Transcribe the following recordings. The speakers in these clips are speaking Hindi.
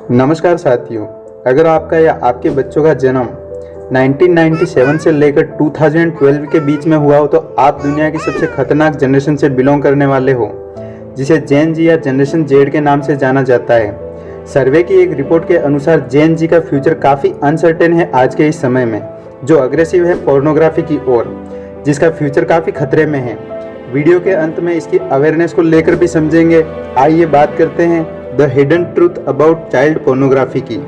नमस्कार साथियों, अगर आपका या आपके बच्चों का जन्म 1997 से लेकर 2012 के बीच में हुआ हो तो आप दुनिया की सबसे खतरनाक जनरेशन से बिलोंग करने वाले हो, जिसे जेन जी या जनरेशन जेड के नाम से जाना जाता है। सर्वे की एक रिपोर्ट के अनुसार जेन जी का फ्यूचर काफ़ी अनसर्टेन है आज के इस समय में, जो अग्रेसिव है पोर्नोग्राफी की ओर, जिसका फ्यूचर काफ़ी खतरे में है। वीडियो के अंत में इसकी अवेयरनेस को लेकर भी समझेंगे। आइए बात करते हैं the hidden truth about child pornography की।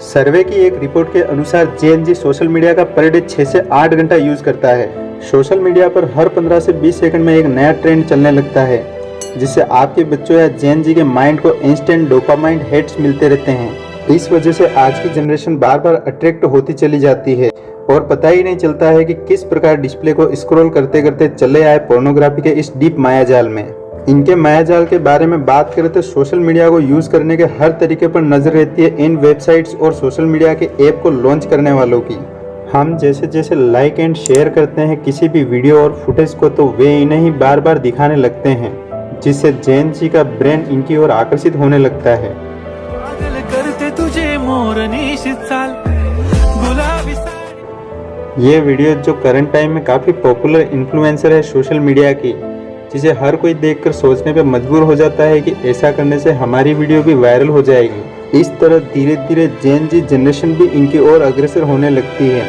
सर्वे की एक रिपोर्ट के अनुसार जेन जी सोशल मीडिया का पर डे 6 से 8 घंटा यूज करता है। सोशल मीडिया पर हर 15 से 20 सेकंड में एक नया ट्रेंड चलने लगता है, जिससे आपके बच्चों या जेन जी के माइंड को इंस्टेंट डोपामाइन हिट्स मिलते रहते हैं। इस वजह से आज की जनरेशन बार बार अट्रैक्ट होती चली जाती है और पता ही नहीं चलता है कि किस प्रकार डिस्प्ले को स्क्रॉल करते करते चले आए पोर्नोग्राफी के इस डीप मायाजाल में। इनके मायाजाल के बारे में बात करें तो सोशल मीडिया को यूज करने के हर तरीके पर नजर रहती है इन वेबसाइट्स और सोशल मीडिया के ऐप को लॉन्च करने वालों की। हम जैसे जैसे लाइक एंड शेयर करते हैं किसी भी वीडियो और फुटेज को, तो वे इन्हें ही बार बार दिखाने लगते हैं, जिससे जेन जी का ब्रेन इनकी ओर आकर्षित होने लगता है। ये वीडियो जो करंट टाइम में काफ़ी पॉपुलर इन्फ्लुएंसर है सोशल मीडिया की, जिसे हर कोई देखकर सोचने पे मजबूर हो जाता है कि ऐसा करने से हमारी वीडियो भी वायरल हो जाएगी। इस तरह धीरे धीरे जेन जी जनरेशन भी इनकी ओर अग्रसर होने लगती है,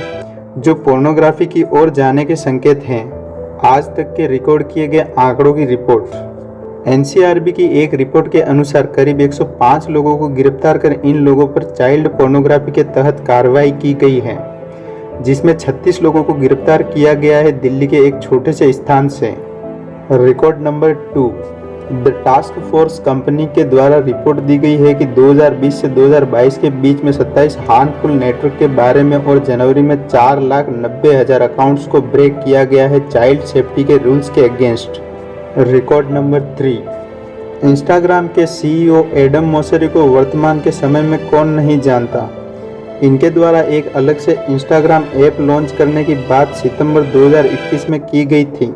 जो पोर्नोग्राफी की ओर जाने के संकेत हैं। आज तक के रिकॉर्ड किए गए आंकड़ों की रिपोर्ट। एनसीआरबी की एक रिपोर्ट के अनुसार करीब 105 लोगों को गिरफ्तार कर इन लोगों पर चाइल्ड पोर्नोग्राफी के तहत कार्रवाई की गई है, जिसमें 36 लोगों को गिरफ्तार किया गया है दिल्ली के एक छोटे से स्थान से। Record number 2, the task force company के द्वारा रिपोर्ट दी गई है कि 2020 से 2022 के बीच में 27 हार्मफुल नेटवर्क के बारे में और जनवरी में 4,90,000 अकाउंट्स को ब्रेक किया गया है चाइल्ड सेफ्टी के रूल्स के अगेंस्ट। रिकॉर्ड नंबर 3, इंस्टाग्राम के सीईओ एडम मोसेरी को वर्तमान के समय में कौन नहीं जानता। इनके द्वारा एक अलग से इंस्टाग्राम ऐप लॉन्च करने की बात सितंबर 2021 में की गई थी,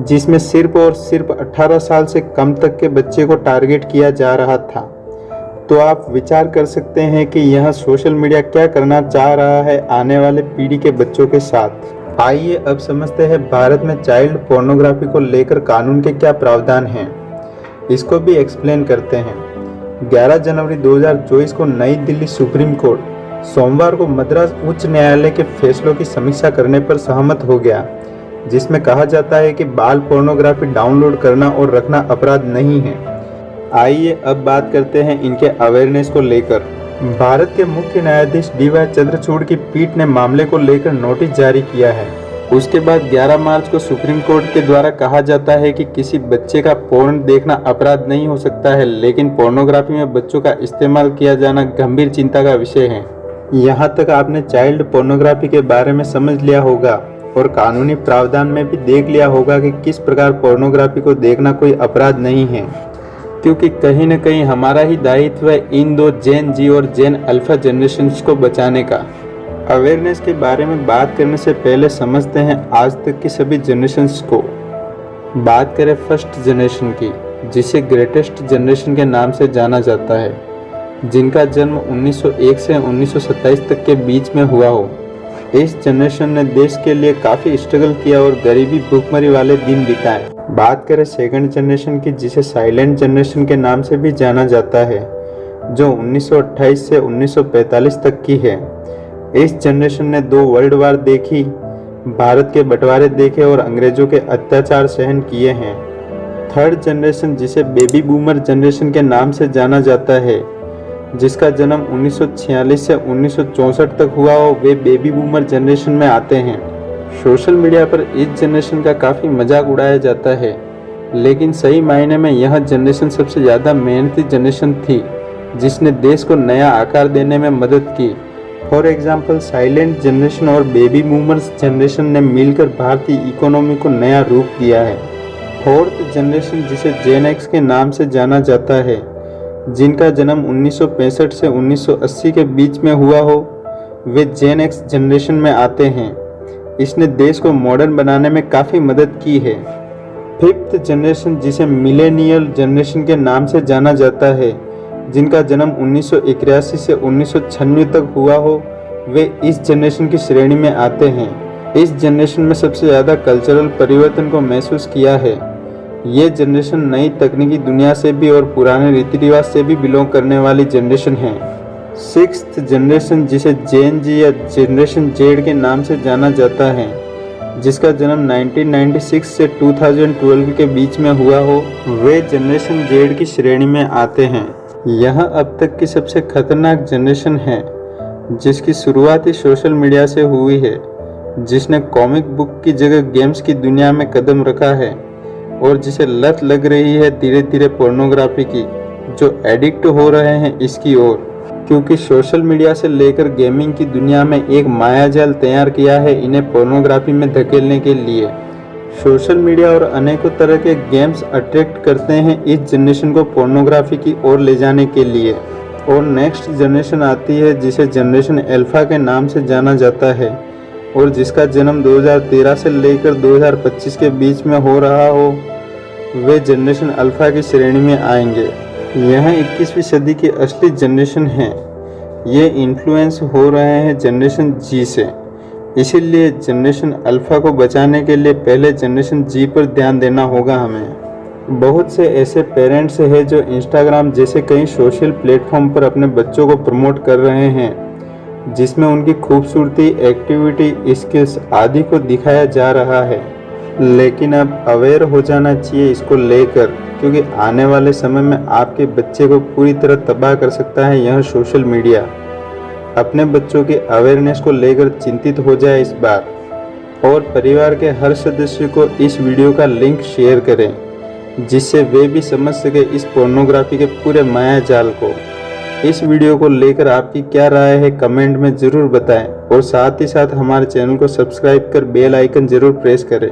जिसमें सिर्फ और सिर्फ 18 साल से कम तक के बच्चे को टारगेट किया जा रहा था। तो आप विचार कर सकते हैं कि यह सोशल मीडिया क्या करना चाह रहा है आने वाले पीढ़ी के बच्चों के साथ। आइए अब समझते हैं भारत में चाइल्ड पोर्नोग्राफी को लेकर कानून के क्या प्रावधान हैं, इसको भी एक्सप्लेन करते हैं। 11 जनवरी 2024 को नई दिल्ली सुप्रीम कोर्ट सोमवार को मद्रास उच्च न्यायालय के फैसलों की समीक्षा करने पर सहमत हो गया, जिसमें कहा जाता है कि बाल पोर्नोग्राफी डाउनलोड करना और रखना अपराध नहीं है। आइए अब बात करते हैं इनके अवेयरनेस को लेकर। भारत के मुख्य न्यायाधीश DY चंद्रचूड़ की पीठ ने मामले को लेकर नोटिस जारी किया है। उसके बाद 11 मार्च को सुप्रीम कोर्ट के द्वारा कहा जाता है कि किसी बच्चे का पोर्न देखना अपराध नहीं हो सकता है, लेकिन पोर्नोग्राफी में बच्चों का इस्तेमाल किया जाना गंभीर चिंता का विषय है। यहाँ तक आपने चाइल्ड पोर्नोग्राफी के बारे में समझ लिया होगा और कानूनी प्रावधान में भी देख लिया होगा कि किस प्रकार पोर्नोग्राफी को देखना कोई अपराध नहीं है, क्योंकि कहीं न कहीं हमारा ही दायित्व है इन दो जेन जी और जेन अल्फा जनरेशन्स को बचाने का। अवेयरनेस के बारे में बात करने से पहले समझते हैं आज तक की सभी जनरेशन्स को। बात करें फर्स्ट जनरेशन की, जिसे ग्रेटेस्ट जनरेशन के नाम से जाना जाता है, जिनका जन्म 1901 से 1927 तक के बीच में हुआ हो। इस जनरेशन ने देश के लिए काफ़ी स्ट्रगल किया और गरीबी भूखमरी वाले दिन बिताए। बात करें सेकंड जनरेशन की, जिसे साइलेंट जनरेशन के नाम से भी जाना जाता है, जो 1928 से 1945 तक की है। इस जनरेशन ने 2 वर्ल्ड वार देखी, भारत के बंटवारे देखे और अंग्रेजों के अत्याचार सहन किए हैं। थर्ड जनरेशन, जिसे बेबी बूमर जनरेशन के नाम से जाना जाता है, जिसका जन्म 1946 से 1964 तक हुआ हो, वे बेबी बूमर जनरेशन में आते हैं। सोशल मीडिया पर इस जनरेशन का काफ़ी मजाक उड़ाया जाता है, लेकिन सही मायने में यह जनरेशन सबसे ज़्यादा मेहनती जनरेशन थी, जिसने देश को नया आकार देने में मदद की। फॉर एग्जाम्पल, साइलेंट जनरेशन और बेबी बूमर्स जनरेशन ने मिलकर भारतीय इकोनॉमी को नया रूप दिया है। फोर्थ जनरेशन, जिसे जेन एक्स के नाम से जाना जाता है, जिनका जन्म 1965 से 1980 के बीच में हुआ हो, वे जेन एक्स जनरेशन में आते हैं। इसने देश को मॉडर्न बनाने में काफ़ी मदद की है। फिफ्थ जनरेशन, जिसे मिलेनियल जनरेशन के नाम से जाना जाता है, जिनका जन्म 1981 से 1996 तक हुआ हो, वे इस जनरेशन की श्रेणी में आते हैं। इस जनरेशन में सबसे ज़्यादा कल्चरल परिवर्तन को महसूस किया है। ये जनरेशन नई तकनीकी दुनिया से भी और पुराने रीति रिवाज से भी बिलोंग करने वाली जनरेशन है। 6th जनरेशन, जिसे जेन जी या जनरेशन जेड के नाम से जाना जाता है, जिसका जन्म 1996 से 2012 के बीच में हुआ हो, वे जनरेशन जेड की श्रेणी में आते हैं। यह अब तक की सबसे खतरनाक जनरेशन है, जिसकी शुरुआत ही सोशल मीडिया से हुई है, जिसने कॉमिक बुक की जगह गेम्स की दुनिया में कदम रखा है और जिसे लत लग रही है धीरे धीरे पोर्नोग्राफी की, जो एडिक्ट हो रहे हैं इसकी ओर, क्योंकि सोशल मीडिया से लेकर गेमिंग की दुनिया में एक मायाजाल तैयार किया है इन्हें पोर्नोग्राफी में धकेलने के लिए। सोशल मीडिया और अनेकों तरह के गेम्स अट्रैक्ट करते हैं इस जनरेशन को पोर्नोग्राफी की ओर ले जाने के लिए। और नेक्स्ट जनरेशन आती है, जिसे जनरेशन अल्फा के नाम से जाना जाता है और जिसका जन्म 2013 से लेकर 2025 के बीच में हो रहा हो, वे जनरेशन अल्फा की श्रेणी में आएंगे। यह 21वीं सदी की असली जनरेशन है। ये इन्फ्लुएंस हो रहे हैं जनरेशन जी से, इसीलिए जनरेशन अल्फा को बचाने के लिए पहले जनरेशन जी पर ध्यान देना होगा हमें। बहुत से ऐसे पेरेंट्स हैं जो इंस्टाग्राम जैसे कई सोशल प्लेटफॉर्म पर अपने बच्चों को प्रमोट कर रहे हैं, जिसमें उनकी खूबसूरती, एक्टिविटी, स्किल्स आदि को दिखाया जा रहा है। लेकिन अब अवेयर हो जाना चाहिए इसको लेकर, क्योंकि आने वाले समय में आपके बच्चे को पूरी तरह तबाह कर सकता है यह सोशल मीडिया। अपने बच्चों की अवेयरनेस को लेकर चिंतित हो जाए इस बार, और परिवार के हर सदस्य को इस वीडियो का लिंक शेयर करें, जिससे वे भी समझ सके इस पोर्नोग्राफी के पूरे माया जाल को। इस वीडियो को लेकर आपकी क्या राय है कमेंट में ज़रूर बताएं, और साथ ही साथ हमारे चैनल को सब्सक्राइब कर बेल आइकन ज़रूर प्रेस करें।